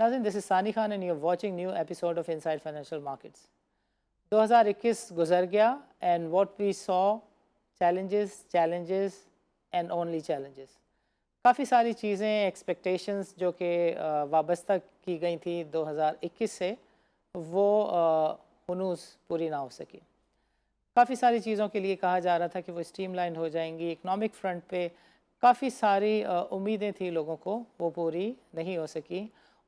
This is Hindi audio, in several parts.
नाज़रीन, this is Sani Khan and you are watching new episode of inside financial markets. 2021 गुजर गया and what we saw, challenges challenges and only challenges. काफ़ी सारी चीज़ें, एक्सपेक्टेशंस जो कि वाबस्ता की गई थी 2021 से, वो हुनूस पूरी ना हो सकी। काफ़ी सारी चीज़ों के लिए कहा जा रहा था कि वो स्ट्रीमलाइन हो जाएंगी। इकनॉमिक फ्रंट पे काफ़ी सारी उम्मीदें थी लोगों को, वो पूरी नहीं हो सकी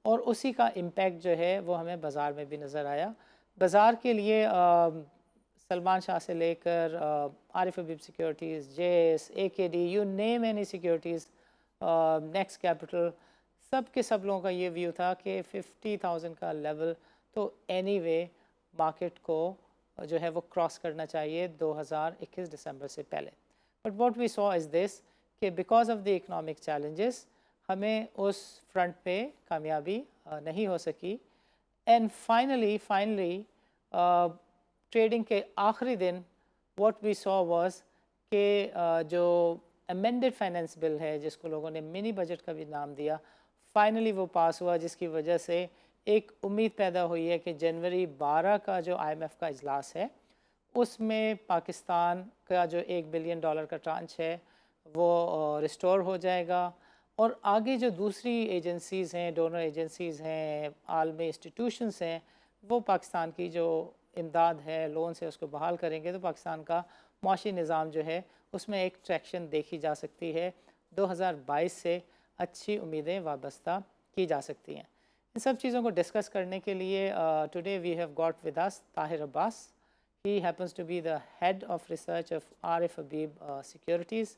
और उसी का इम्पैक्ट जो है वो हमें बाज़ार में भी नज़र आया। बाज़ार के लिए सलमान शाह से लेकर Arif Habib Securities, JS, AKD, you name any Securities, Next Capital, सब के सब लोगों का ये व्यू था कि 50,000 का लेवल तो एनीवे मार्केट को जो है वो क्रॉस करना चाहिए 2021 दिसंबर से पहले। But what we saw is this कि because of the economic challenges हमें उस फ्रंट पे कामयाबी नहीं हो सकी। एंड फाइनली ट्रेडिंग के आखिरी दिन व्हाट वी सॉ वाज कि जो अमेंडेड फाइनेंस बिल है, जिसको लोगों ने मिनी बजट का भी नाम दिया, फाइनली वो पास हुआ, जिसकी वजह से एक उम्मीद पैदा हुई है कि जनवरी 12 का जो आईएमएफ का इजलास है उसमें पाकिस्तान का जो $1 बिलियन का ट्रांच है वो रिस्टोर हो जाएगा और आगे जो दूसरी एजेंसीज़ हैं, डोनर एजेंसीज़ हैं, आलमी इंस्टीट्यूशंस हैं, वो पाकिस्तान की जो इमदाद है, लोन से उसको बहाल करेंगे तो पाकिस्तान का माशी निज़ाम जो है उसमें एक ट्रैक्शन देखी जा सकती है। 2022 से अच्छी उम्मीदें वाबस्ता की जा सकती हैं। इन सब चीज़ों को डिस्कस करने के लिए today we have got with us Tahir Abbas. He happens to be the head of research of Arif Habib Securities.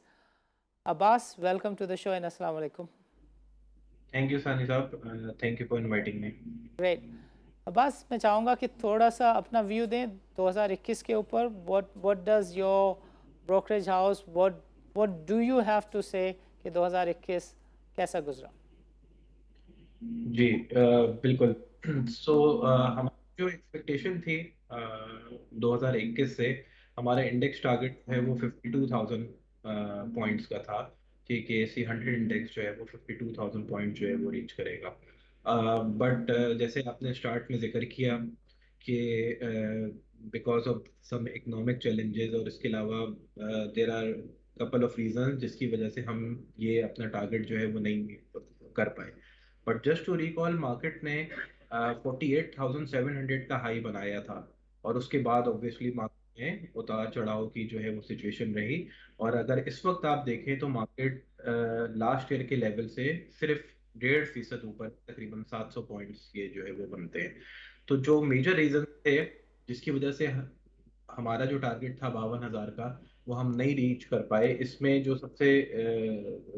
Abbas, welcome to the show and assalamu alaikum. Thank you, Sani Saab. Thank you for inviting me. Great. Abbas, मैं चाहूँगा कि थोड़ा सा अपना व्यू दें 2021 के ऊपर। What does your brokerage house, what do you have to say कि 2021 कैसा गुजरा? जी बिल्कुल। सो हमारी जो एक्सपेक्टेशन थी 2021 से, हमारा इंडेक्स टारगेट है वो 52,000 पॉइंट्स का था कि KSE 100 इंडेक्स जो है वो 52,000 पॉइंट जो है वो रीच करेगा। बट जैसे आपने स्टार्ट में जिक्र किया कि because of some economic challenges और इसके अलावा there are couple of reason जिसकी वजह से हम ये अपना टारगेट जो है वो नहीं कर पाए। But just to recall, market ने 48,700 का हाई बनाया था और उसके बाद ऑब्वियसली मार्केट में उतार चढ़ाव की जो है वो सिचुएशन रही। और अगर इस वक्त आप देखें तो मार्केट लास्ट ईयर के लेवल से सिर्फ 1.5% ऊपर, तकरीबन 700 पॉइंट्स ये जो है वो बनते हैं। तो जो मेजर रीजन थे जिसकी वजह से हमारा जो टारगेट था 52,000 का, वो हम नहीं रीच कर पाए, इसमें जो सबसे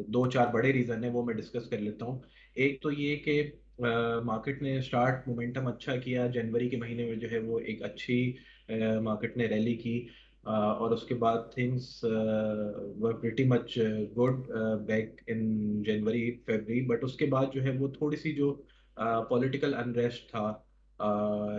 दो चार बड़े रीजन है वो मैं डिस्कस कर लेता हूँ। एक तो ये कि मार्केट ने स्टार्ट मोमेंटम अच्छा किया, जनवरी के महीने में जो है वो एक अच्छी मार्केट ने रैली की। और उसके बाद things were pretty much good back in January February. But उसके बाद जो है वो थोड़ी सी जो पॉलिटिकल अनरेस्ट था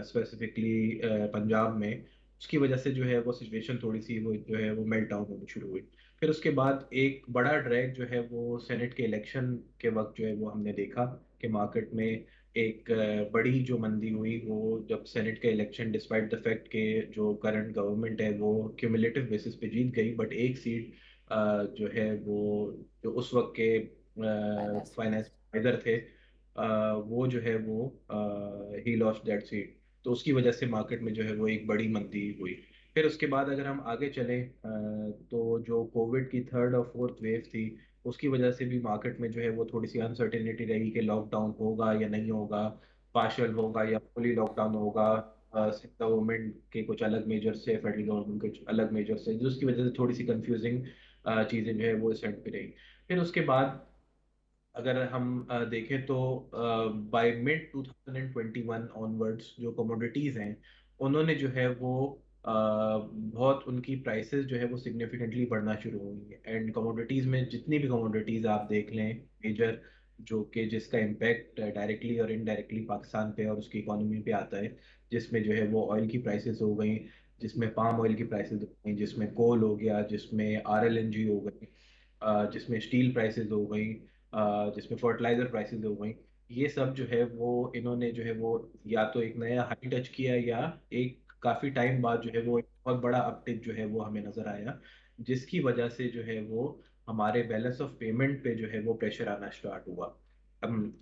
स्पेसिफिकली पंजाब में, उसकी वजह से जो है वो सिचुएशन थोड़ी सी वो जो है वो मेल्ट डाउन होनी शुरू हुई। फिर उसके बाद एक बड़ा ड्रैग जो है वो सेनेट के इलेक्शन के वक्त जो है वो हमने देखा कि मार्केट में एक बड़ी जो मंदी हुई, वो जब सेनेट का इलेक्शन डिस्पाइट द फैक्ट के जो करंट गवर्नमेंट है वो क्यूमुलेटिव बेसिस पे जीत गई, बट एक सीट जो है वो जो उस वक्त के फाइनेंस फाइनेंस मिनिस्टर। एडवाइजर थे वो जो है वो ही लॉस्ट दैट सीट। तो उसकी वजह से मार्केट में जो है वो एक बड़ी मंदी हुई। फिर उसके बाद अगर हम आगे चलें तो जो कोविड की थर्ड और फोर्थ वेव थी, उसकी वजह से भी मार्केट में जो है वो थोड़ी सी अनसर्टेनिटी रही कि लॉकडाउन होगा या नहीं होगा, पार्शियल होगा या फुली लॉकडाउन होगा, गवर्नमेंट के कुछ अलग मेजर से, फेडरल गवर्नमेंट के कुछ अलग मेजर से, जिसकी वजह से थोड़ी सी कंफ्यूजिंग चीज़ें जो है वो इस एंड पे रही। फिर उसके बाद अगर हम देखें तो बाय मिड 2021 ऑनवर्ड्स जो कमोडिटीज़ हैं उन्होंने जो है वो बहुत उनकी प्राइसेस जो है वो सिग्निफिकेंटली बढ़ना शुरू हुई है। एंड कमोडिटीज़ में जितनी भी कमोडिटीज़ आप देख लें मेजर, जो कि जिसका इम्पैक्ट डायरेक्टली और इनडायरेक्टली पाकिस्तान पे और उसकी इकोनॉमी पे आता है, जिसमें जो है वो ऑयल की प्राइसेस हो गई, जिसमें पाम ऑयल की प्राइसेस हो गई, जिसमें कोल हो गया, जिसमें RLNG हो गई, जिसमें स्टील प्राइसेस हो गई, जिसमें फर्टिलाइजर प्राइसेस हो गई। ये सब जो है वो इन्होंने जो है वो या तो एक नया हाई टच किया, या एक काफी टाइम बाद जो है वो एक बहुत बड़ा अपटिक जो है वो हमें नजर आया, जिसकी वजह से जो है वो हमारे बैलेंस ऑफ पेमेंट पे जो है वो प्रेशर आना स्टार्ट हुआ।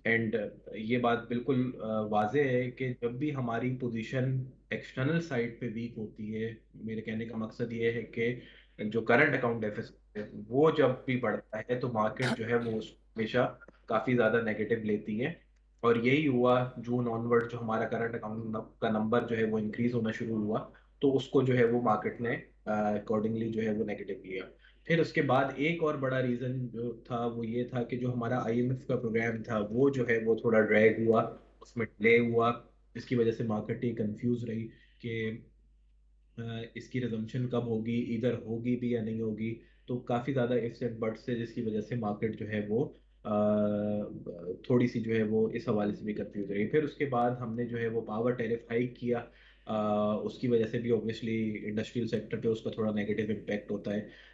एंड ये बात बिल्कुल वाजे है कि जब भी हमारी पोजीशन एक्सटर्नल साइड पे वीक होती है, मेरे कहने का मकसद ये है कि जो करंट अकाउंट डेफिसिट है वो जब भी बढ़ता है तो मार्केट जो है वो हमेशा काफी ज्यादा नेगेटिव लेती है। और यही हुआ जून ऑनवर्ड, जो हमारा करंट अकाउंट का नंबर जो है वो इंक्रीज होना शुरू हुआ, तो उसको जो है वो मार्केट ने अकॉर्डिंगली जो है वो नेगेटिव लिया। फिर उसके बाद एक और बड़ा रीजन जो था वो ये था कि जो हमारा आईएमएफ का प्रोग्राम था वो जो है वो थोड़ा ड्रैग हुआ, उसमें डिले हुआ, जिसकी वजह से मार्केट ही कंफ्यूज रही कि इसकी रिजम्पशन कब होगी, इधर होगी भी या नहीं होगी। तो काफ़ी ज़्यादा इफ्स एंड बट्स है, जिसकी वजह से मार्केट जो है वो थोड़ी सी जो है वो इस हवाले से भी कंफ्यूज रही। फिर उसके बाद हमने जो है वो पावर टैरिफ हाइक किया, उसकी वजह से भी ऑब्वियसली इंडस्ट्रियल सेक्टर पे उसका थोड़ा नेगेटिव इम्पैक्ट होता है।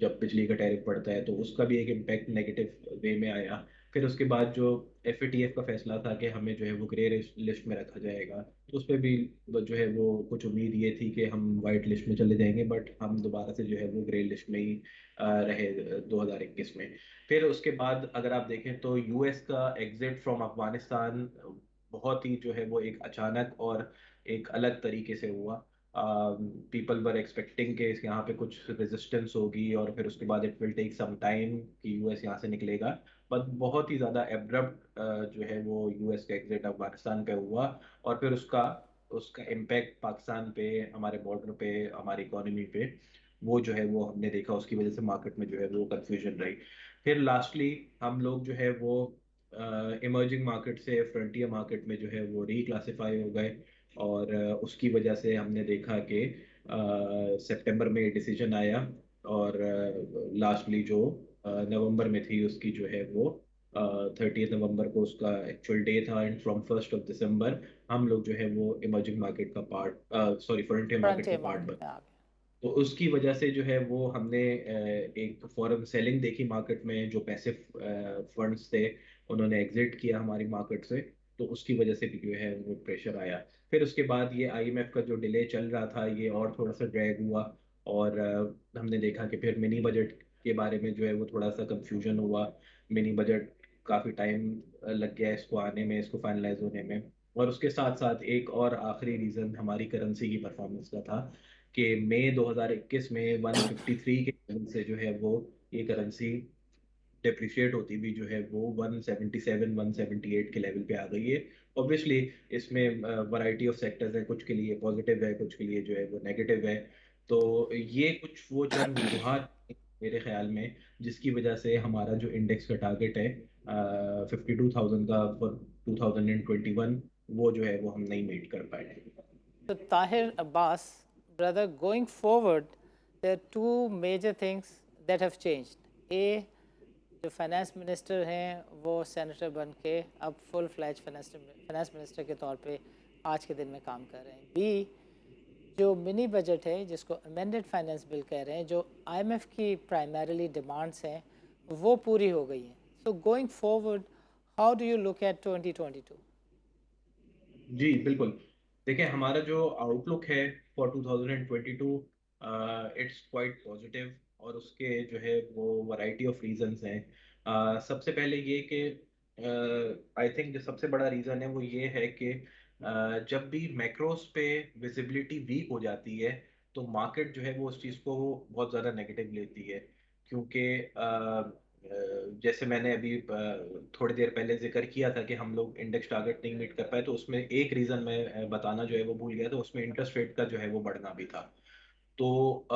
जब बिजली का टैरिफ बढ़ता है तो उसका भी एक इम्पैक्ट नेगेटिव वे में आया। फिर उसके बाद जो एफएटीएफ का फैसला था कि हमें जो है वो ग्रे लिस्ट में रखा जाएगा, तो उस पर भी जो है वो कुछ उम्मीद ये थी कि हम वाइट लिस्ट में चले जाएंगे, बट हम दोबारा से जो है वो ग्रे लिस्ट में ही रहे 2021 में। फिर उसके बाद अगर आप देखें तो यूएस का एग्जिट फ्रॉम अफगानिस्तान बहुत ही जो है वो एक अचानक और एक अलग तरीके से हुआ। पीपल वर एक्सपेक्टिंग कि यहाँ पे कुछ रेजिस्टेंस होगी और फिर उसके बाद it will take some time कि यूएस यहाँ से निकलेगा। बट बहुत ही ज़्यादा एब्रप्ट जो है वो यूएस का एग्जिट अफगानिस्तान पे हुआ, और फिर उसका उसका इम्पैक्ट पाकिस्तान पे, हमारे बॉर्डर पे, हमारी इकोनॉमी पे, वो जो है वो हमने देखा। उसकी वजह से मार्केट में जो है वो कंफ्यूजन रही। फिर लास्टली हम लोग जो है वो इमर्जिंग मार्केट से फ्रंटियर मार्केट में जो है वो रीक्लासिफाई हो गए, और उसकी वजह से हमने देखा कि सितंबर में डिसीजन आया, और लास्टली जो नवंबर में थी उसकी जो है वो 30 नवंबर को उसका एक्चुअल डे था, एंड फ्रॉम 1 दिसंबर हम लोग जो है वो इमर्जिंग मार्केट का पार्ट, सॉरी फ्रंटियर मार्केट के फ्रंटियर पार्ट बन। मार्केट में आ गए। तो उसकी वजह से जो है वो हमने एक फॉरेन सेलिंग देखी मार्केट में, जो पैसिव फंड्स थे उन्होंने एग्जिट किया हमारी मार्केट से, तो उसकी वजह से भी जो है वो प्रेशर आया। फिर उसके बाद ये आईएमएफ का जो डिले चल रहा था ये और थोड़ा सा ड्रैग हुआ, और हमने देखा कि फिर मिनी बजट के बारे में जो है वो थोड़ा सा कंफ्यूजन हुआ। मिनी बजट काफ़ी टाइम लग गया इसको आने में, इसको फाइनलाइज होने में। और उसके साथ साथ एक और आखिरी रीज़न हमारी करेंसी की परफॉर्मेंस का था कि मई 2021 में 153 के लेवल से जो है वो ये करेंसी डिप्रिशिएट होती भी जो है वो 177 178 के लेवल पे आ गई है। ऑब्वियसली इसमें वैरायटी ऑफ सेक्टर्स है, कुछ के लिए पॉजिटिव है, कुछ के लिए जो है वो नेगेटिव है। तो ये कुछ वो चंद वजूहात मेरे ख्याल में जिसकी वजह से हमारा जो इंडेक्स का टारगेट है 52,000 का फॉर 2021, वो जो है वो हम नहीं मीट कर पाए। So Tahir Abbas, brother, going forward, there are two major things that have changed. A, जो फाइनेंस मिनिस्टर हैं वो सेनेटर बन के अब फुल फ्लैज फाइनेंस मिनिस्टर के तौर पे आज के दिन में काम कर रहे हैं। बी, जो मिनी बजट है जिसको अमेंडेड फाइनेंस बिल कह रहे हैं, जो आईएमएफ की प्राइमरीली डिमांड्स हैं वो पूरी हो गई हैं। So going forward, how do you look at 2022? जी बिल्कुल। देखिए हमारा जो आउटलुक है फॉर 2022, इट्स क्वाइट पॉजिटिव, और उसके जो है वो वैरायटी ऑफ रीजंस हैं। सबसे पहले ये कि आई थिंक जो सबसे बड़ा रीज़न है वो ये है कि जब भी मैक्रोस पे विजिबिलिटी वीक हो जाती है तो मार्केट जो है वो उस चीज़ को बहुत ज़्यादा नेगेटिव लेती है। क्योंकि जैसे मैंने अभी थोड़ी देर पहले जिक्र किया था कि हम लोग इंडेक्स टारगेट नहीं मीट कर पाए, तो उसमें एक रीज़न मैं बताना जो है वो भूल गया, तो उसमें इंटरेस्ट रेट का जो है वो बढ़ना भी था। तो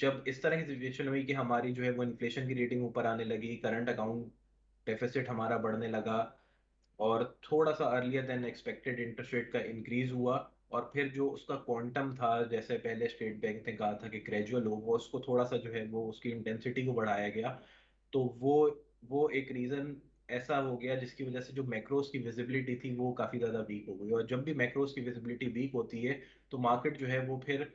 जब इस तरह की सिचुएशन हुई कि हमारी जो है वो इन्फ्लेशन की रेटिंग ऊपर आने लगी, करंट अकाउंट डेफिसिट हमारा बढ़ने लगा, और थोड़ा सा earlier then expected interest rate का इंक्रीज हुआ, और फिर जो उसका क्वांटम था, जैसे पहले स्टेट बैंक ने कहा था कि ग्रेजुअल होगा, उसको थोड़ा सा जो है वो उसकी इंटेंसिटी को बढ़ाया गया। तो वो एक रीज़न ऐसा हो गया जिसकी वजह से जो मैक्रोस की विजिबिलिटी थी वो काफ़ी ज़्यादा वीक हो गई, और जब भी मैक्रोस की विजिबिलिटी वीक होती है तो मार्केट जो है वो फिर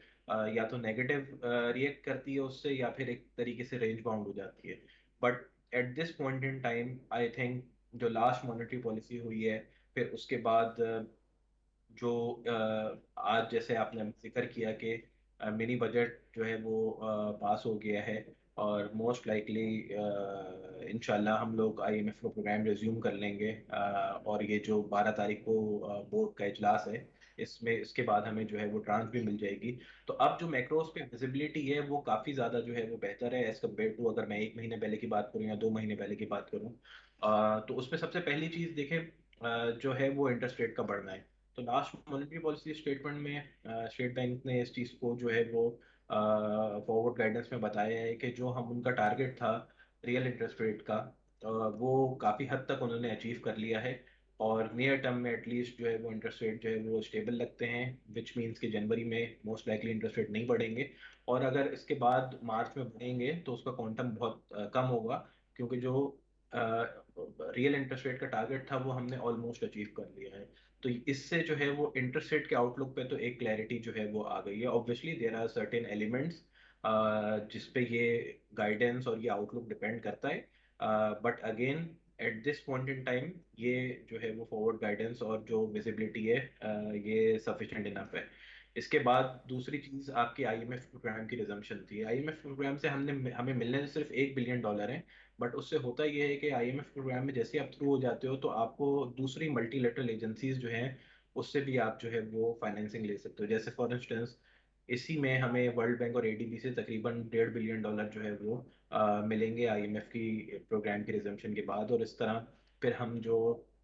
या तो नेगेटिव रिएक्ट करती है उससे, या फिर एक तरीके से रेंज बाउंड हो जाती है। But at this point in time I think जो लास्ट मॉनेटरी पॉलिसी हुई है, फिर उसके बाद जो आज जैसे आपने जिक्र किया कि मिनी बजट जो है वो पास हो गया है, और मोस्ट लाइकली इंशाल्लाह हम लोग आईएमएफ का प्रोग्राम रिज्यूम कर लेंगे, और ये जो 12 तारीख को बोर्ड का इजलास है, इसमें इसके बाद हमें जो है वो ट्रांस भी मिल जाएगी। तो अब जो मैक्रोस पे विजिबिलिटी है वो काफ़ी ज़्यादा जो है वो बेहतर है एज़ कम्पेयर टू अगर मैं 1 महीने पहले की बात करूँ या 2 महीने पहले की बात करूँ। तो उसमें सबसे पहली चीज़ देखें, जो है वो इंटरेस्ट रेट का बढ़ना है। तो लास्ट मॉनेटरी पॉलिसी स्टेटमेंट में स्टेट बैंक ने इस चीज़ को जो है वो फॉरवर्ड गाइडेंस में बताया है कि जो हम उनका टारगेट था रियल इंटरेस्ट रेट का, वो काफ़ी हद तक उन्होंने अचीव कर लिया है। और नियर टर्म में एटलीस्ट जो है वो इंटरेस्ट रेट जो है वो स्टेबल लगते हैं, विच मीन्स कि जनवरी में मोस्ट लाइकली इंटरेस्ट रेट नहीं बढ़ेंगे। और अगर इसके बाद मार्च में बढ़ेंगे तो उसका क्वांटम बहुत कम होगा, क्योंकि जो रियल इंटरेस्ट रेट का टारगेट था वो हमने ऑलमोस्ट अचीव कर लिया है। तो इससे जो है वो इंटरेस्ट रेट के आउटलुक पे तो एक क्लैरिटी जो है वो आ गई है। Obviously there are certain elements जिस पे ये गाइडेंस और ये आउटलुक डिपेंड करता है, but again at this point in time ये जो है वो फॉरवर्ड गाइडेंस और जो विजिबिलिटी है ये सफिशिएंट इनफ है। इसके बाद दूसरी चीज़ आपकी आईएमएफ प्रोग्राम की रिजम्पशन थी। आईएमएफ प्रोग्राम से हमने हमें मिलने से सिर्फ $1 बिलियन हैं, बट उससे होता ये है कि आईएमएफ प्रोग्राम में जैसे आप थ्रू हो जाते हो तो आपको दूसरी मल्टीलेटरल एजेंसीज जो हैं उससे भी आप जो है वो फाइनेंसिंग ले सकते हो। जैसे फॉर इंस्टेंस इसी में हमें वर्ल्ड बैंक और एडीबी से तकरीबन $1.5 बिलियन जो है वो मिलेंगे आईएमएफ की प्रोग्राम की रिजम्पशन के बाद। और इस तरह फिर हम जो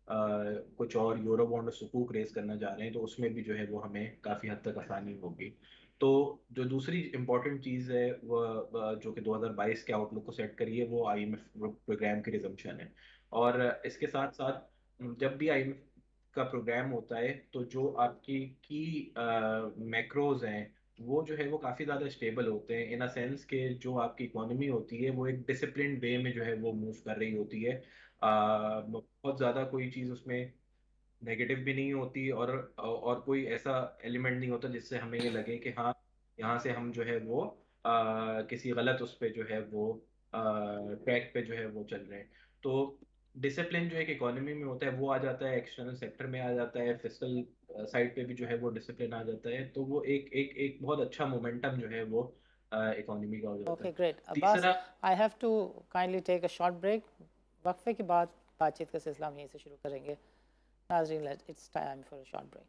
कुछ और यूरो बॉन्ड और सुकूक रेस करना जा रहे हैं तो उसमें भी जो है वो हमें काफ़ी हद तक आसानी होगी। तो जो दूसरी इम्पोर्टेंट चीज़ है वो जो कि 2022 के आउटलुक को सेट करी है वो आईएमएफ प्रोग्राम की रिजम्पशन है। और इसके साथ साथ जब भी आईएमएफ का प्रोग्राम होता है तो जो आपकी की मैक्रोज हैं वो जो है वो काफ़ी ज़्यादा स्टेबल होते हैं, इन अ सेंस के जो आपकी इकोनॉमी होती है वो एक डिसिप्लिन वे में जो है वो मूव कर रही होती है। बहुत ज़्यादा कोई चीज़ उसमें नेगेटिव भी नहीं होती, और कोई ऐसा एलिमेंट नहीं होता जिससे हमें ये लगे कि हाँ यहाँ से हम जो है वो किसी गलत उस पे जो है वो ट्रैक पे जो है वो चल रहे हैं। तो डिसिप्लिन जो एक इकोनॉमी में होता है वो आ जाता है, एक्सटर्नल सेक्टर में आ जाता है, फिस्कल साइड पे भी जो है वो डिसिप्लिन आ जाता है, तो वो एक एक एक बहुत अच्छा मोमेंटम जो है वो इकोनॉमी का हो जाता Okay, है। great. Abbas, तीसरा, I have to kindly take a short break. वक्फे के बाद बातचीत का सिलसिला हम यहीं से शुरू करेंगे। नाज़रीन, it's time for a short break.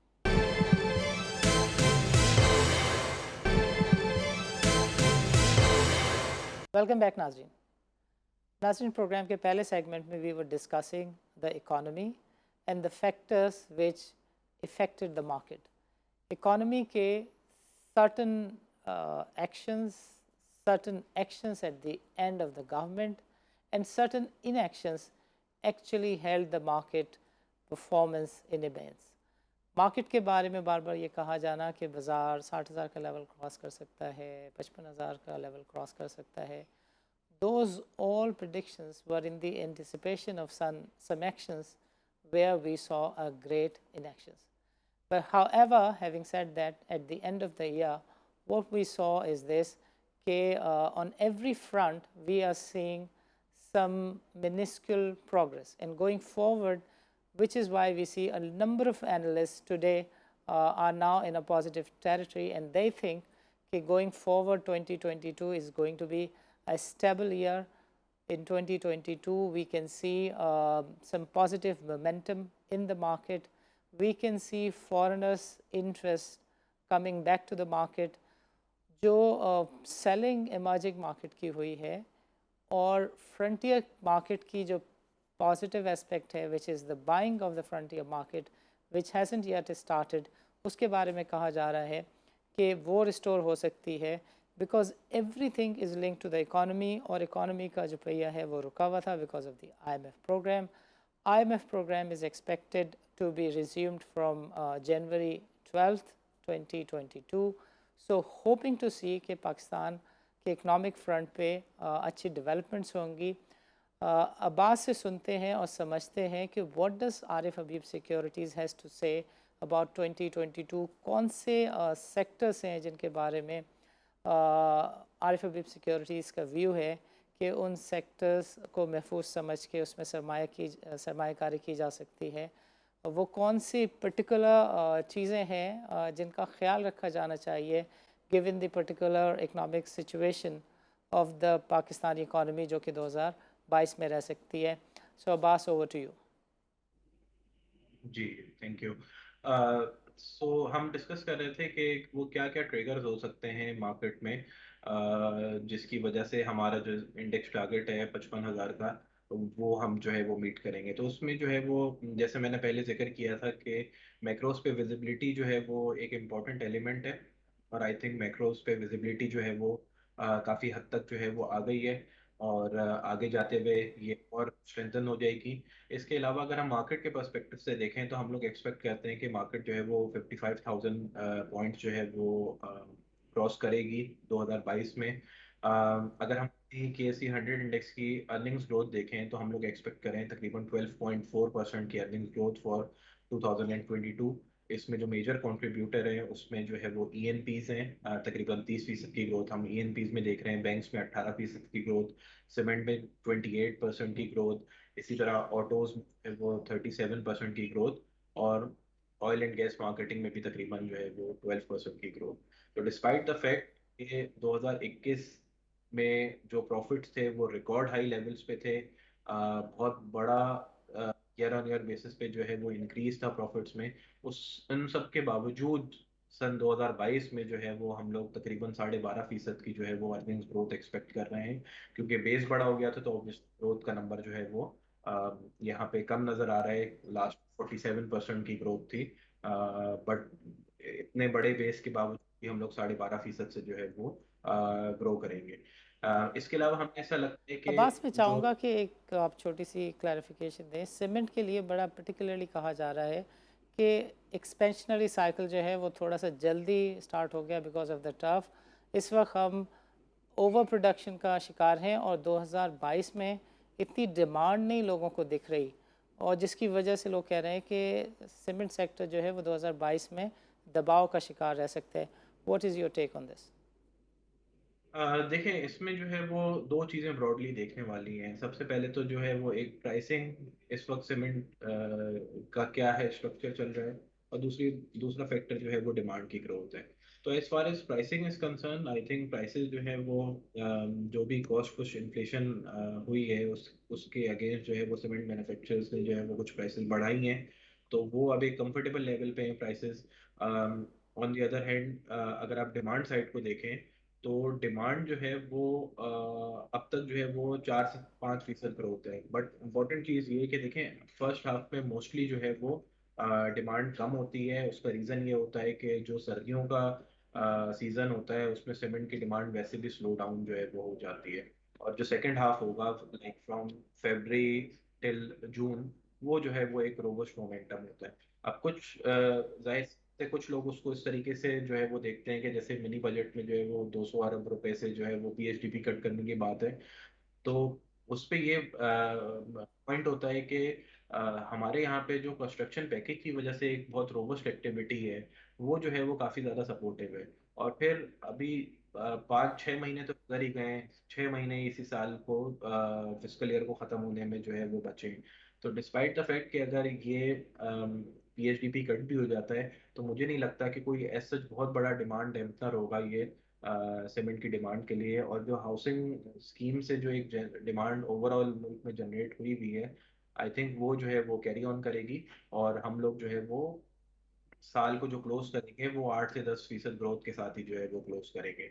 Welcome back, नाज़रीन। नाज़रीन, प्रोग्राम के पहले सेगमेंट में we were discussing the economy and the factors which affected the market. Economy के certain actions at the end of the government and certain inactions actually held the market performance in abeyance. Market के बारे में बार बार ये कहा जाना कि बाज़ार 60,000 का लेवल क्रॉस कर सकता है, 55,000 का लेवल क्रॉस कर सकता है, those all predictions were in the anticipation of some actions where we saw a great inactions. But however, having said that, at the end of the year, what we saw is this, on every front, we are seeing some minuscule progress. And going forward, which is why we see a number of analysts today are now in a positive territory, and they think that going forward 2022 is going to be a stable year. In 2022, we can see some positive momentum in the market. We can see foreigners' interest coming back to the market. जो सेलिंग इमर्जिंग मार्केट की हुई है और फ्रंटियर मार्केट की जो पॉजिटिव एस्पेक्ट है, which is the buying of the frontier market which hasn't yet started, उसके बारे में कहा जा रहा है कि वो रिस्टोर हो सकती है, because everything is link to the economy, और इकॉनमी का जो पहिया है वो रुका हुआ था because of the IMF programme. IMF program is expected to be resumed from January 12th, 2022. So hoping to see कि पाकिस्तान के इकोनॉमिक फ्रंट पे अच्छी डेवलपमेंट्स होंगी. अब्बास से सुनते हैं और समझते हैं कि what does Arif Habib securities has to say about 2022. कौन से सेक्टर्स हैं जिनके बारे में आरिफ हबीब सिक्योरिटीज़ का व्यू है कि उन सेक्टर्स को महफूज समझ के उसमें सरमायाकारी की जा सकती है, वो कौन सी पर्टिकुलर चीज़ें हैं जिनका ख्याल रखा जाना चाहिए given the particular economic situation of the Pakistani economy जो कि 2022 में रह सकती है? So Abbas, over to you. जी, थैंक यू। सो हम डिस्कस कर रहे थे कि वो क्या क्या ट्रिगर्स हो सकते हैं मार्केट में, जिसकी वजह से हमारा जो इंडेक्स टारगेट है 55,000 का, वो हम जो है वो मीट करेंगे। तो उसमें जो है वो, जैसे मैंने पहले जिक्र किया था कि मैक्रोस पे विजिबिलिटी जो है वो एक इम्पॉर्टेंट एलिमेंट है, और आई थिंक मैक्रोस पे विजिबिलिटी जो है वो काफ़ी हद तक जो है वो आ गई है, और आगे जाते हुए ये और स्ट्रेंथन हो जाएगी। इसके अलावा अगर हम मार्केट के पर्सपेक्टिव से देखें तो हम लोग एक्सपेक्ट करते हैं कि मार्केट जो है वो 55,000 पॉइंट्स जो है वो क्रॉस करेगी 2022 में। अगर हम के सी 100 इंडेक्स की अर्निंग्स ग्रोथ देखें तो हम लोग एक्सपेक्ट करें तकरीबन 12.4% की अर्निंग्स ग्रोथ फॉर 2022। इसमें जो मेजर कंट्रीब्यूटर है उसमें जो है वो ई एन पीज हैं, तकरीबन 30% की ग्रोथ हम ई एन पीज में देख रहे हैं। बैंक्स में 18% की ग्रोथ, सीमेंट में 28% की ग्रोथ, इसी तरह ऑटोज में वो 37% की ग्रोथ, और ऑयल एंड गैस मार्केटिंग में भी तकरीबन जो है वो 12% की ग्रोथ। तो डिस्पाइट द फैक्ट कि 2021 में जो प्रॉफिट्स थे वो रिकॉर्ड हाई लेवल्स पे थे, बहुत बड़ा ईयर ऑन ईयर बेसिस पे जो है वो इंक्रीज था प्रॉफिट्स में, उस इन सब के बावजूद सन 2022 में जो है वो हम लोग तकरीबन 12.5% की जो है वो अर्निंग्स ग्रोथ एक्सपेक्ट कर रहे हैं। क्योंकि बेस बड़ा हो गया था तो ऑब्वियस ग्रोथ का नंबर जो है वो यहाँ पे कम नजर आ रहा है। लास्ट 47% की ग्रोथ थी, बट इतने बड़े बेस के बावजूद भी हम लोग 12.5% से जो है वो ग्रो करेंगे। इसके अलावा हमें ऐसा लगता है अब्बास, मैं कि जो चाहूँगा कि एक आप छोटी सी क्लैरिफिकेशन दें। सीमेंट के लिए बड़ा पर्टिकुलरली कहा जा रहा है कि एक्सपेंशनरी साइकिल जो है वो थोड़ा सा जल्दी स्टार्ट हो गया बिकॉज ऑफ द टफ। इस वक्त हम ओवर प्रोडक्शन का शिकार हैं और 2022 में इतनी डिमांड नहीं लोगों को दिख रही, और जिसकी वजह से लोग कह रहे हैं कि सीमेंट सेक्टर जो है वो 2022 में दबाव का शिकार रह सकते हैं। What is your take on this? देखें, इसमें जो है वो दो चीज़ें ब्रॉडली देखने वाली हैं। सबसे पहले तो जो है वो एक प्राइसिंग, इस वक्त सीमेंट का क्या है स्ट्रक्चर चल रहा है, और दूसरा फैक्टर जो है वो डिमांड की ग्रोथ है। तो as far as pricing is concern, I think prices जो है वो जो भी कॉस्ट पुश इन्फ्लेशन हुई है उसके अगेंस्ट जो है वो सीमेंट मैन्युफैक्चरर्स ने जो है वो कुछ प्राइसेस बढ़ाई हैं, तो वो अब एक कंफर्टेबल लेवल पे हैं prices. On the other hand, अगर आप डिमांड साइड को देखें तो डिमांड जो है वो अब तक जो है वो 4 से 5% ग्रोथ है। बट इम्पोर्टेंट चीज़ ये है कि देखें, फर्स्ट हाफ में मोस्टली जो है वो डिमांड कम होती है। उसका रीज़न ये होता है कि जो सर्दियों का सीज़न होता है उसमें सीमेंट की डिमांड वैसे भी स्लो डाउन जो है वो हो जाती है, और जो सेकेंड हाफ होगा like from February till June, वो जो है वो एक रोबस्ट मोमेंटम होता है। अब कुछ जाहिर से कुछ लोग उसको इस तरीके से जो है वो देखते हैं कि जैसे मिनी बजट में जो है वो 200 अरब रुपए से जो है वो पीएचडीपी कट करने की बात है। तो उस पे ये पॉइंट होता है कि हमारे यहाँ पे जो कंस्ट्रक्शन पैकेज की वजह से एक बहुत रोबस्ट एक्टिविटी है, वो जो है वो काफ़ी ज़्यादा सपोर्टिव है। और फिर अभी 5-6 महीने तो गुजर ही गए हैं, 6 महीने इसी साल को फिस्कल ईयर को ख़त्म होने में जो है वो बचे हैं। तो डिस्पाइट द फैक्ट कि अगर ये पीएचडीपी कट भी हो जाता है तो मुझे नहीं लगता कि कोई ऐसा सच बहुत बड़ा डिमांड डैम्पनर होगा ये सीमेंट की डिमांड के लिए। और जो हाउसिंग स्कीम से जो एक डिमांड ओवरऑल मुल्क में जनरेट हुई भी है, आई थिंक वो जो है वो कैरी ऑन करेगी, और हम लोग जो है वो साल को जो क्लोज करेंगे वो 8 से 10% ग्रोथ के साथ ही जो है वो क्लोज करेंगे।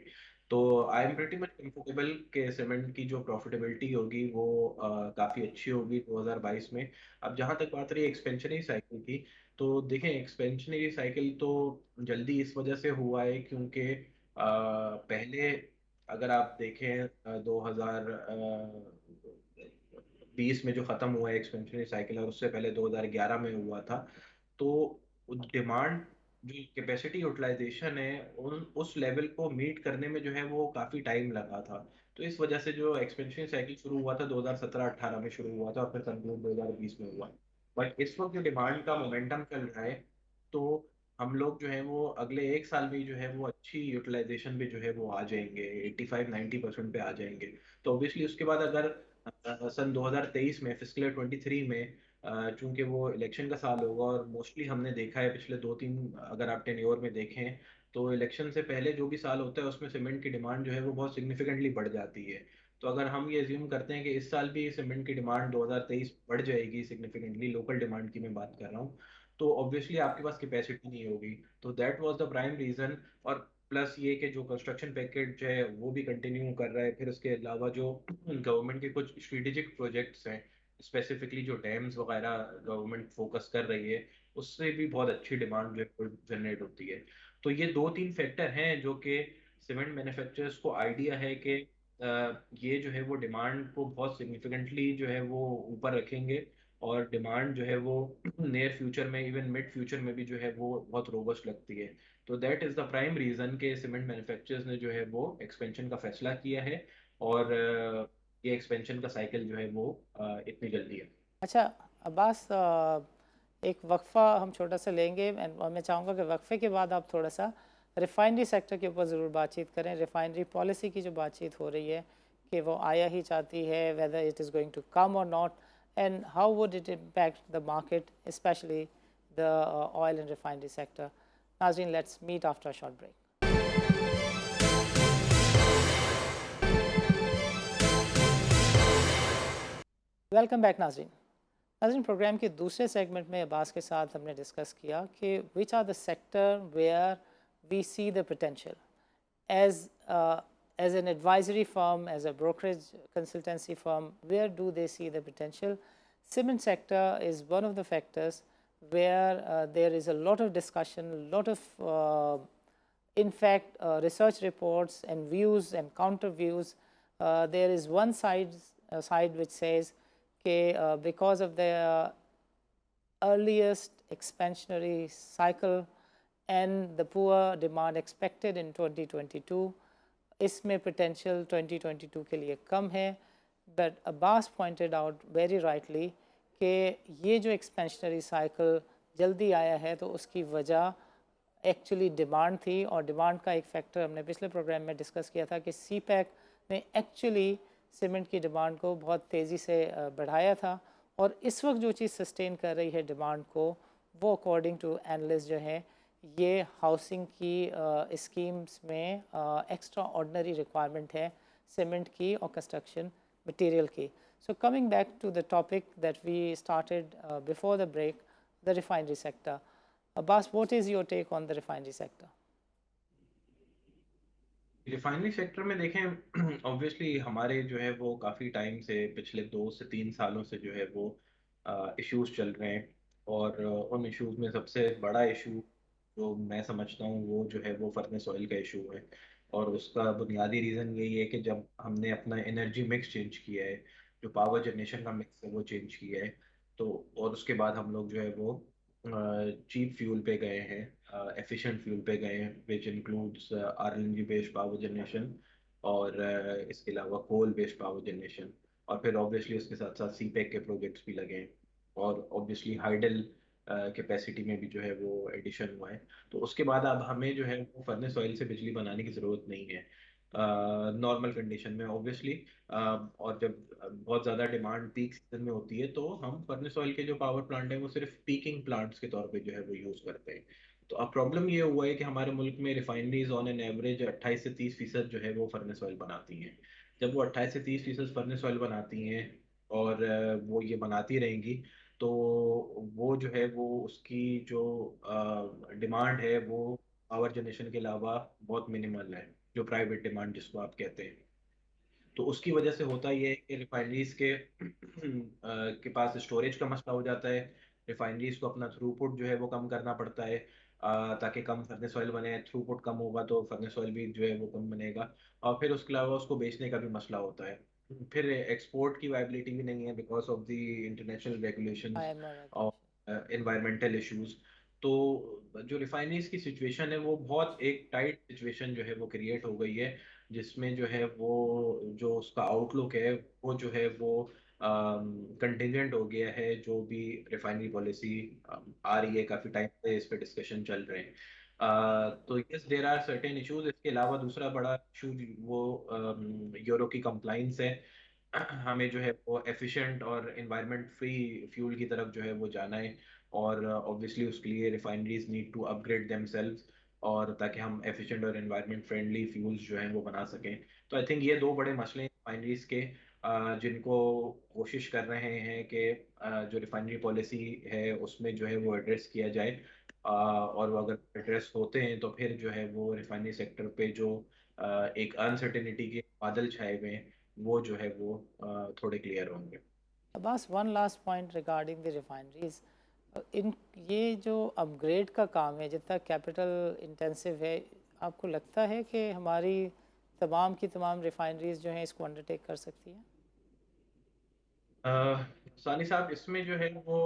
तो I am pretty much comfortable के सीमेंट की जो प्रॉफिटेबिलिटी होगी वो काफ़ी अच्छी होगी 2022 में। अब जहाँ तक बात रही एक्सपेंशनरी साइकिल की, तो देखें, एक्सपेंशनरी साइकिल तो जल्दी इस वजह से हुआ है क्योंकि पहले अगर आप देखें 2020 में जो ख़त्म हुआ है एक्सपेंशनरी साइकिल, और उससे पहले 2011 में हुआ था, तो डिमांड जो कैपेसिटी यूटिलाइजेशन है उस लेवल को मीट करने में जो है वो काफ़ी टाइम लगा था। तो इस वजह से जो एक्सपेंशन साइकिल शुरू हुआ था 2017-18 में शुरू हुआ था और फिर कंक्लूड 2020 में हुआ। बट इस वक्त जो डिमांड का मोमेंटम चल रहा है, तो हम लोग जो है वो अगले एक साल में जो है वो अच्छी यूटिलाइजेशन पे जो है वो आ जाएंगे, 85-90% पे आ जाएंगे। तो ऑब्वियसली उसके बाद अगर सन 2023 में, फिस्कल 23 में, चूंकि वो इलेक्शन का साल होगा, और मोस्टली हमने देखा है पिछले 2-3, अगर आप टेन्योर में देखें तो इलेक्शन से पहले जो भी साल होता है उसमें सीमेंट की डिमांड जो है वो बहुत सिग्निफिकेंटली बढ़ जाती है। तो अगर हम ये अज्यूम करते हैं कि इस साल भी सीमेंट की डिमांड 2023 बढ़ जाएगी सिग्निफिकेंटली, लोकल डिमांड की मैं बात कर रहा हूँ, तो ऑब्वियसली आपके पास कैपेसिटी नहीं होगी। तो that was the prime reason. और प्लस ये कि जो कंस्ट्रक्शन पैकेज है वो भी कंटिन्यू कर रहा है। फिर उसके अलावा जो गवर्नमेंट के कुछ स्ट्रेटेजिक प्रोजेक्ट्स हैं, स्पेसिफिकली जो डैम्स वगैरह गवर्नमेंट फोकस कर रही है, उससे भी बहुत अच्छी डिमांड जो है जनरेट होती है। तो ये 2-3 फैक्टर हैं जो कि सीमेंट मैन्युफैक्चरर्स को आइडिया है कि ये जो है वो डिमांड को बहुत सिग्निफिकेंटली जो है वो ऊपर रखेंगे, और डिमांड जो है वो नियर फ्यूचर में, इवन मिड फ्यूचर में भी जो है वो बहुत रोबस्ट लगती है। तो that is the prime reason के सीमेंट मैन्युफैक्चरर्स ने जो है वो एक्सपेंशन का फैसला किया है। और ये एक्सपेंशन का साइकिल जो है वो इतनी जल्दी है। अच्छा अब्बास, एक वक्फ़ा हम छोटा सा लेंगे और मैं चाहूँगा कि वक्फ़े के बाद आप थोड़ा सा रिफाइनरी सेक्टर के ऊपर ज़रूर बातचीत करें। रिफाइनरी पॉलिसी की जो बातचीत हो रही है कि वो आया ही चाहती है, whether it is going to come और not, and how would it impact the market, specially the oil and refinery sector. नाज़रीन, let's meet after a short break. Welcome back नाज़रीन। नाज़रीन, प्रोग्राम के दूसरे सेगमेंट में अब्बास के साथ हमने डिस्कस किया कि which are the sector where we see the potential as as an advisory firm, as a brokerage consultancy firm. Where do they see the potential? Cement sector is one of the factors where there is a lot of discussion, a lot of in fact research reports and views and counter views. There is one side which says okay, because of the earliest expansionary cycle and the poor demand expected in 2022, इसमें potential 2022 के लिए कम है। But Abbas pointed out very rightly कि ये जो expansionary cycle जल्दी आया है तो उसकी वजह एक्चुअली डिमांड थी, और डिमांड का एक फैक्टर हमने पिछले प्रोग्राम में डिस्कस किया था कि सी पैक ने एक्चुअली सीमेंट की डिमांड को बहुत तेज़ी से बढ़ाया था, और इस वक्त जो चीज़ सस्टेन कर रही है डिमांड को, वो अकॉर्डिंग टू एनालिस्ट जो है ये हाउसिंग की स्कीम्स में एक्स्ट्रा ऑर्डनरी रिक्वायरमेंट है सीमेंट की और कंस्ट्रक्शन मटेरियल की। So coming back to the topic that we started before the break, the refinery sector. Abbas, what is your take on the refinery sector? Refinery sector में देखें, ऑब्वियसली हमारे जो है वो काफ़ी टाइम से, पिछले 2 से 3 सालों से जो है वो इश्यूज चल रहे हैं। और उन इश्यूज में सबसे बड़ा इशू जो मैं समझता हूँ वो जो है वो फर्नेस ऑयल का इशू है। और उसका बुनियादी रीज़न यही है कि जब हमने अपना एनर्जी मिक्स चेंज किया है, जो पावर जनरेशन का मिक्स है वो चेंज किया है, तो और उसके बाद हम लोग जो है वो चीप फ्यूल पे गए हैं, एफिशिएंट फ्यूल पे गए हैं, which includes RNG based power generation, और इसके अलावा कोल बेस्ड पावर जनरेशन। और फिर ऑब्वियसली उसके साथ साथ सी पैक के प्रोजेक्ट्स भी लगे हैं, और ऑब्वियसली हाइडल कैपेसिटी में भी जो है वो एडिशन हुआ है। तो उसके बाद अब हमें जो है वो फर्नेस ऑयल से बिजली बनाने की ज़रूरत नहीं है नॉर्मल कंडीशन में, ऑब्वियसली। और जब बहुत ज़्यादा डिमांड पीक सीजन में होती है तो हम फर्नेस ऑयल के जो पावर प्लांट हैं वो सिर्फ पीकिंग प्लांट्स के तौर पे जो है वो यूज़ करते हैं। तो अब प्रॉब्लम ये हुआ है कि हमारे मुल्क में रिफाइनरीज ऑन एन एवरेज 28 से 30% जो है वो फर्नेस ऑयल बनाती हैं। जब वो 28 से 30% फर्नेस ऑयल बनाती हैं, और वो ये बनाती रहेंगी, तो वो जो है वो उसकी जो डिमांड है वो पावर जनरेशन के अलावा बहुत मिनिमल है, जो प्राइवेट डिमांड जिसको आप कहते हैं। तो उसकी वजह से होता ये है कि रिफाइनरीज के पास स्टोरेज का मसला हो जाता है। रिफाइनरीज को अपना थ्रूपुट जो है वो कम करना पड़ता है, ताकि कम फर्नेस ऑयल बने। थ्रूपुट कम होगा तो फर्नेस ऑयल भी जो है वो कम बनेगा। और फिर उसके अलावा उसको बेचने का भी मसला होता है। फिर एक्सपोर्ट की वायबिलिटी भी नहीं है, because of the international regulations IMO और regulation. Environmental issues. तो जो रिफाइनरीज की सिचुएशन है वो बहुत एक टाइट सिचुएशन जो है वो क्रिएट हो गई है, जिसमें जो है वो जो उसका आउटलुक है वो जो है वो कंटिजेंट हो गया है। जो भी रिफाइनरी पॉलिसी आ रही है, काफ़ी टाइम से इस पे डिस्कशन चल रहे हैं। तो yes, there are certain issues. इसके अलावा दूसरा बड़ा इशू वो यूरो की कंप्लाइंस है। हमें जो है वो एफिशिएंट और एनवायरनमेंट फ्री फ्यूल की तरफ जो है वो जाना है, और ऑब्वियसली उसके लिए refineries need to upgrade themselves, और ताकि हम एफिशिएंट और एनवायरनमेंट फ्रेंडली फ्यूल्स जो हैं वो बना सकें। तो आई थिंक ये दो बड़े मसले हैं रिफाइनरीज के, जिनको कोशिश कर रहे हैं कि जो रिफाइनरी पॉलिसी है उसमें जो है वो एड्रेस किया जाए। और वो अगर एड्रेस होते हैं तो फिर जो है वो रिफाइनरी सेक्टर पे जो एक अनसर्टेनिटी के बादल छाए हुए हैं, वो जो है वो थोड़े क्लियर होंगे। बस one last point regarding the refineries, in ये जो अपग्रेड का काम है जितना कैपिटल इंटेंसिव है, आपको लगता है कि हमारी तमाम की तमाम रिफाइनरीज जो हैं इसको अंडरटेक कर सकती हैं? सानी साहब, इसमें जो है वो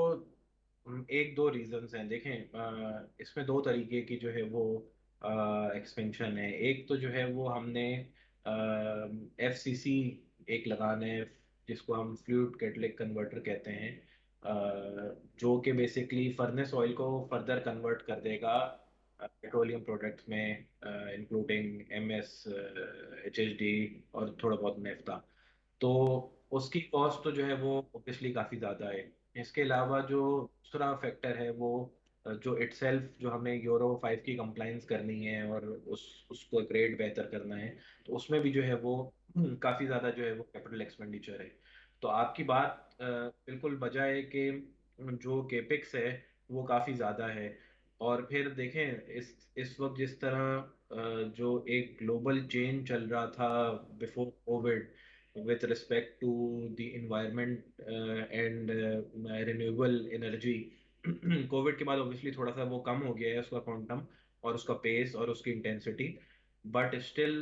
एक दो रीजंस हैं। देखें, इसमें दो तरीके की जो है वो एक्सपेंशन है। एक तो जो है वो हमने एफसीसी एक लगाना है, जिसको हम फ्लूइड कैटलिक कन्वर्टर कहते हैं, जो कि बेसिकली फर्नेस ऑयल को फर्दर कन्वर्ट कर देगा पेट्रोलियम प्रोडक्ट्स में, इंक्लूडिंग एमएस, एचएचडी और थोड़ा बहुत नेफ्ता। तो उसकी कॉस्ट तो जो है वो ऑब्वियसली काफ़ी ज़्यादा है। इसके अलावा जो दूसरा फैक्टर है वो जो इटसेल्फ जो हमें यूरो 5 की कंप्लाइंस करनी है और उसको ग्रेड बेहतर करना है, तो उसमें भी जो है वो काफ़ी ज़्यादा जो है वो कैपिटल एक्सपेंडिचर है। तो आपकी बात बिल्कुल बजा है कि जो केपिक्स है वो काफ़ी ज़्यादा है। और फिर देखें, इस वक्त जिस तरह जो एक ग्लोबल चेंज चल रहा था before Covid with respect to the environment and renewable energy, Covid के बाद ऑब्वियसली थोड़ा सा वो कम हो गया है उसका क्वांटम और उसका पेस और उसकी intensity. But still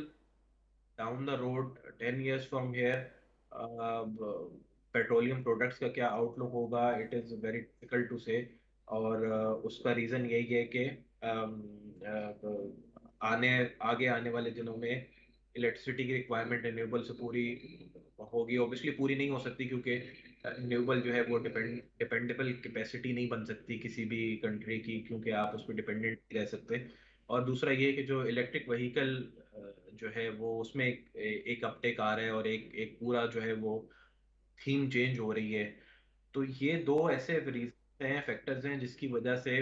down the road 10 years from here, petroleum products का क्या आउटलुक होगा, it is very difficult to say. और उसका रीज़न यही है कि आने आगे आने वाले दिनों में इलेक्ट्रिसिटी की रिक्वायरमेंट रिन्यूएबल से पूरी होगी। ऑब्वियसली पूरी नहीं हो सकती, क्योंकि रिन्यूएबल जो है वो डिपेंडेबल कैपेसिटी नहीं बन सकती किसी भी कंट्री की, क्योंकि आप उस पर डिपेंडेंट नहीं रह सकते। और दूसरा ये कि जो इलेक्ट्रिक व्हीकल जो है वो उसमें एक अपटेक आ रहा है, और एक एक पूरा जो है वो थीम चेंज हो रही है। तो ये दो ऐसे रीजन हैं, फैक्टर्स हैं, जिसकी वजह से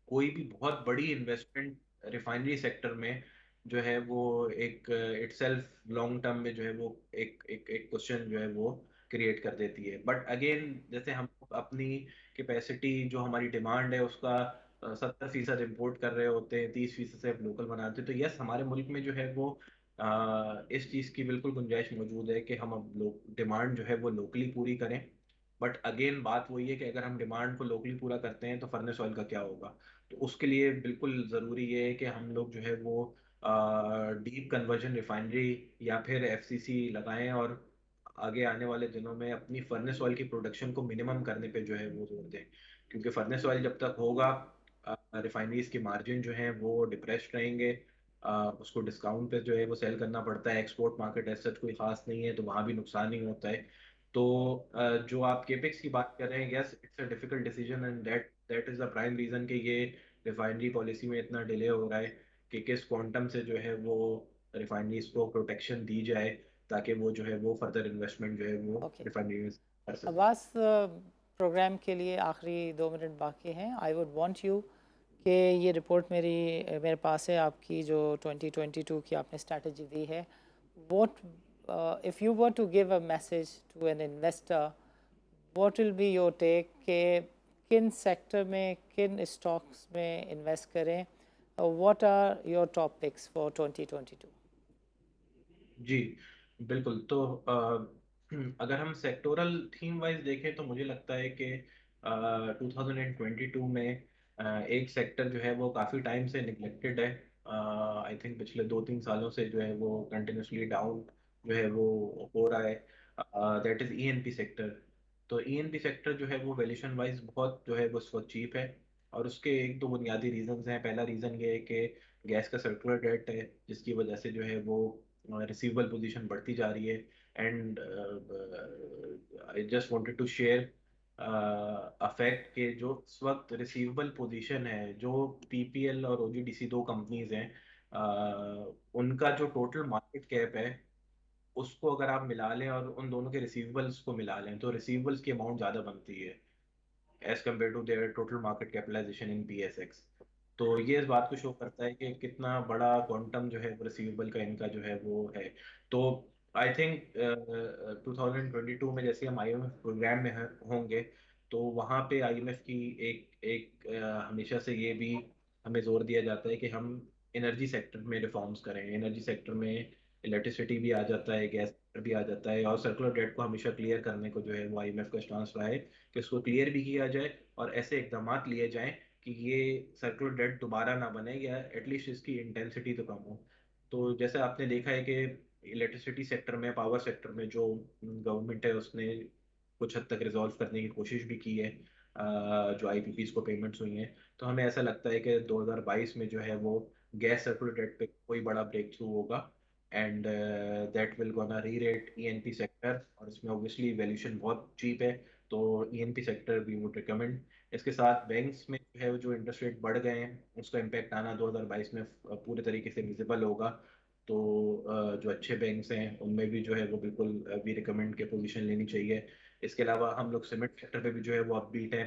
कोई भी बहुत बड़ी इन्वेस्टमेंट रिफाइनरी सेक्टर में जो है वो एक इटसेल्फ लॉन्ग टर्म में जो है वो एक एक एक क्वेश्चन जो है वो क्रिएट कर देती है। बट अगेन, जैसे हम अपनी कैपेसिटी जो हमारी डिमांड है उसका 70% इम्पोर्ट कर रहे होते हैं, 30% से लोकल बनाते हैं, तो यस, हमारे मुल्क में जो है वो इस चीज़ की बिल्कुल गुंजाइश मौजूद है कि हम अब डिमांड जो है वो लोकली पूरी करें। बट अगेन बात वही है कि अगर हम डिमांड को लोकली पूरा करते हैं तो फर्नेस ऑयल का क्या होगा। तो उसके लिए बिल्कुल ज़रूरी ये है कि हम लोग जो है वो डीप कन्वर्जन रिफाइनरी या फिर एफसीसी लगाएं, और आगे आने वाले दिनों में अपनी फर्नेस ऑयल की प्रोडक्शन को मिनिमम करने पे जो है वो जोर दें। क्योंकि फर्नेस ऑयल जब तक होगा, रिफाइनरीज के मार्जिन जो हैं वो डिप्रेस्ड रहेंगे। उसको डिस्काउंट पे जो है वो सेल करना पड़ता है। एक्सपोर्ट मार्केट ऐसा सच कोई खास नहीं है, तो वहाँ भी नुकसान ही होता है। तो जो आप केपेक्स की बात कर रहे हैं, yes, it's a difficult decision, and that is the prime reason कि ये रिफाइनरी पॉलिसी में इतना डिले हो रहा है कि किस क्वांटम से जो है वो रिफाइनरीज को प्रोटेक्शन दी जाए, ताकि वो जो है वो फर्दर इन्वेस्टमेंट जो है वो ओके, रिफाइनरी में कर सके। अब्बास, प्रोग्राम के लिए आखिरी 2 मिनट बाकी हैं। आई वुड वांट यू कि ये रिपोर्ट मेरे पास है, आपकी जो 2022 की आपने स्ट्रैटेजी दी है, what if you were to give a message to an investor, what will be your take कि किन सेक्टर में, किन स्टॉक्स में इन्वेस्ट करें? What are your top picks for 2022? जी, बिल्कुल। तो अगर हम सेक्टोरल थीम वाइज देखें तो मुझे लगता है कि 2022 में एक सेक्टर जो है वो काफ़ी टाइम से निगलेक्टेड है। आई थिंक पिछले 2-3 सालों से जो है वो कंटिन्यूसली डाउन जो है वो हो रहा है। That is ENP sector. तो ईएनपी सेक्टर जो है वो वैल्यूएशन वाइज बहुत जो है वो इस वक्त चीप है, और उसके एक दो बुनियादी रीजंस हैं। पहला रीज़न ये है कि गैस का सर्कुलर डेट है, जिसकी वजह से जो है वो रिसीवेबल पोजीशन बढ़ती जा रही है। And I just wanted to share affect के जो इस वक्त रिसीवेबल पोजीशन है, जो पीपीएल और ओजीडीसी दो कंपनीज हैं, उनका जो टोटल मार्केट कैप है उसको अगर आप मिला लें और उन दोनों के रिसीवेबल्स को मिला लें तो रिसीवेबल्स की अमाउंट ज़्यादा बनती है as compare to their total market capitalisation in PSX. तो ये इस बात को शो करता है कि कितना बड़ा क्वांटम जो है रिसीवेबल का इनका जो है वो है। तो आई थिंक 2022 में जैसे हम आईएमएफ प्रोग्राम में होंगे तो वहाँ पे आईएमएफ की एक एक हमेशा से ये भी हमें जोर दिया जाता है कि हम एनर्जी सेक्टर में रिफॉर्म्स करें। एनर्जी सेक्टर में इलेक्ट्रिसिटी भी आ जाता है, गैस भी आ जाता है, और सर्कुलर डेट को हमेशा क्लियर करने को जो है वो आईएमएफ का स्टांस रहा है कि उसको क्लियर भी किया जाए और ऐसे इकदाम लिए जाएं कि ये सर्कुलर डेट दोबारा ना बने या एटलीस्ट इसकी इंटेंसिटी तो कम हो। तो जैसे आपने देखा है कि इलेक्ट्रिसिटी सेक्टर में, पावर सेक्टर में जो गवर्नमेंट है उसने कुछ हद तक रिजॉल्व करने की कोशिश भी की है, जो आईपीपीज को पेमेंट्स हुई हैं। तो हमें ऐसा लगता है कि 2022 में जो है वो गैस सर्कुलर डेट पे कोई बड़ा ब्रेक थ्रू होगा and that will gonna rerate ENP sector, और इसमें ऑब्वियसली वैल्यूएशन बहुत चीप है तो ENP sector we would recommend. इसके साथ बैंक्स में जो है जो इंटरेस्ट रेट बढ़ गए हैं उसका इम्पैक्ट आना 2022 में पूरे तरीके से विजिबल होगा। तो जो अच्छे बैंक्स हैं उनमें भी जो है वो बिल्कुल वी रिकमेंड के पोजीशन लेनी चाहिए। इसके अलावा हम लोग सीमेंट सेक्टर पे भी जो है वो अपबीट है।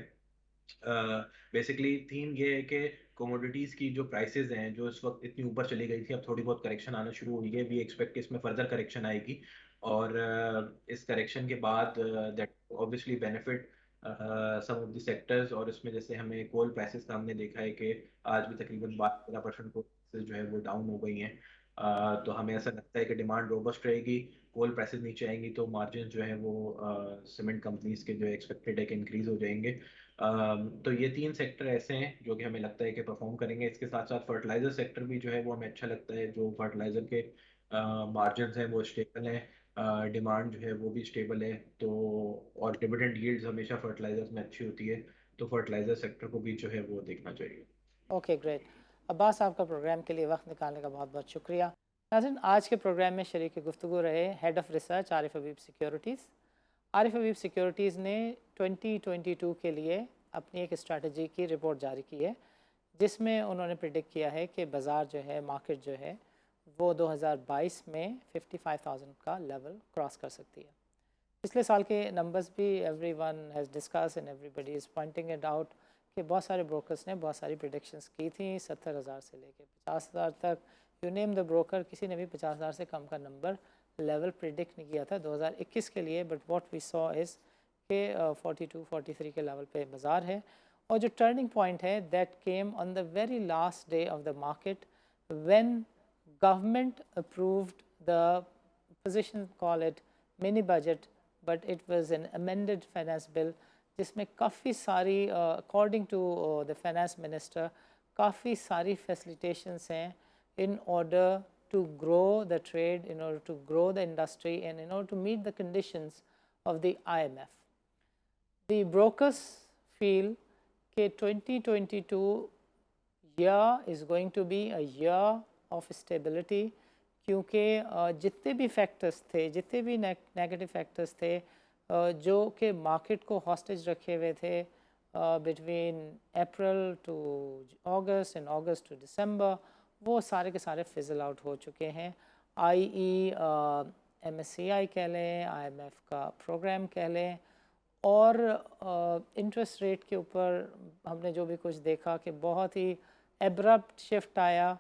बेसिकली थीम ये है कि कमोडिटीज की जो प्राइसेस हैं जो इस वक्त इतनी ऊपर चली गई थी, अब थोड़ी बहुत करेक्शन आना शुरू हुई है। वी एक्सपेक्ट कि इसमें फर्दर करेक्शन आएगी और इस करेक्शन के बाद that obviously benefit some of the sectors. और इसमें जैसे हमें कोल प्राइसेस का हमने देखा है कि आज भी तकरीबन 12% को जो है वो डाउन हो गई हैं। तो हमें ऐसा लगता है कि डिमांड रोबस्ट रहेगी, कोल प्राइसेस नीचे आएंगी तो मार्जिन जो है वो सीमेंट कंपनीज के जो एक्सपेक्टेड है कि इंक्रीज हो जाएंगे। तो ये तीन सेक्टर ऐसे हैं जो कि हमें लगता है कि परफॉर्म करेंगे। इसके साथ साथ फर्टिलाइजर सेक्टर भी जो है वो हमें अच्छा लगता है, जो फर्टिलाइजर के मार्जिन हैं वो स्टेबल हैं, डिमांड जो है वो भी स्टेबल है। तो और डिविडेंड यील्ड्स हमेशा फर्टिलाइजर्स में अच्छी होती है, तो फर्टिलाइजर सेक्टर को भी जो है वो देखना चाहिए। Okay great. अब्बास, आपका प्रोग्राम के लिए वक्त निकालने का बहुत बहुत शुक्रिया। नाज़रीन, आज के प्रोग्राम में शरीक गुफ्तगू रहे head of research Arif Habib securities. Arif Habib securities ने 2022 के लिए अपनी एक स्ट्रैटेजी की रिपोर्ट जारी की है जिसमें उन्होंने प्रिडिक्ट किया है कि बाज़ार जो है, मार्केट जो है वो 2022 में 55,000 का लेवल क्रॉस कर सकती है। पिछले साल के नंबर्स भी every one has discuss and everybody is Poynting it out कि बहुत सारे ब्रोकर्स ने बहुत सारी प्रिडिक्शंस की थी 70,000 से लेके 50,000 तक। यू नेम द ब्रोकर, किसी ने भी 50,000 से कम का नंबर लेवल प्रिडिक्ट नहीं किया था 2021 के लिए। But what we saw is के 42-43 के लेवल पे बाज़ार है। और जो टर्निंग पॉइंट है that came on the very last day of the market when government approved the position, call it mini budget, but it was an amended finance bill जिसमें काफ़ी सारी according to the finance minister काफ़ी सारी फैसिलिटेशंस हैं in order to grow the trade, in order to grow the industry, and in order to meet the conditions of the IMF. The brokers feel that 2022 year is going to be a year of stability क्योंकि जितने भी फैक्टर्स थे, जितने भी नेगेटिव फैक्टर्स थे जो कि मार्केट को हॉस्टेज रखे हुए थे between April to August and August to December, वो सारे के सारे फिजल आउट हो चुके हैं। आई MSCI कह लें, IMF का प्रोग्राम कह लें, और इंटरेस्ट रेट के ऊपर हमने जो भी कुछ देखा कि बहुत ही एब्रप्ट शिफ्ट आया।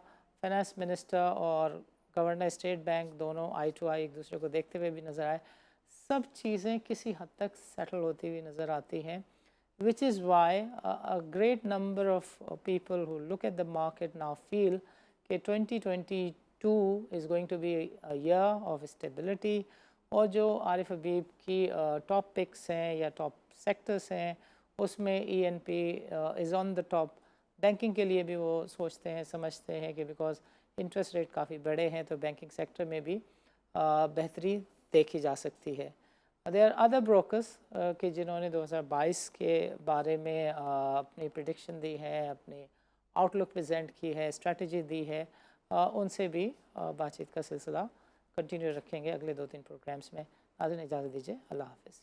फाइनेंस मिनिस्टर और गवर्नर स्टेट बैंक दोनों आई टू आई एक दूसरे को देखते हुए भी नज़र आए। सब चीज़ें किसी हद तक सेटल होती हुई नज़र आती हैं, which is why a great number of people who look at the market now feel that 2022 is going to be a year of stability। और जो आरिफ हबीब की टॉप पिक्स हैं या टॉप सेक्टर्स हैं उसमें ENP is on the top. Banking के लिए भी वो सोचते हैं, समझते हैं कि बिकॉज इंटरेस्ट रेट काफ़ी बड़े हैं तो बैंकिंग सेक्टर में भी बेहतरी देखी जा सकती है। देयर अदर ब्रोकर्स कि जिन्होंने 2022 के बारे में अपनी प्रिडिक्शन दी है, अपनी आउटलुक प्रेजेंट की है, स्ट्रेटजी दी है, उनसे भी बातचीत का सिलसिला कंटिन्यू रखेंगे अगले 2-3 प्रोग्राम्स में। नाज़रीन इजाज़त दीजिए, अल्लाह हाफ़िज़।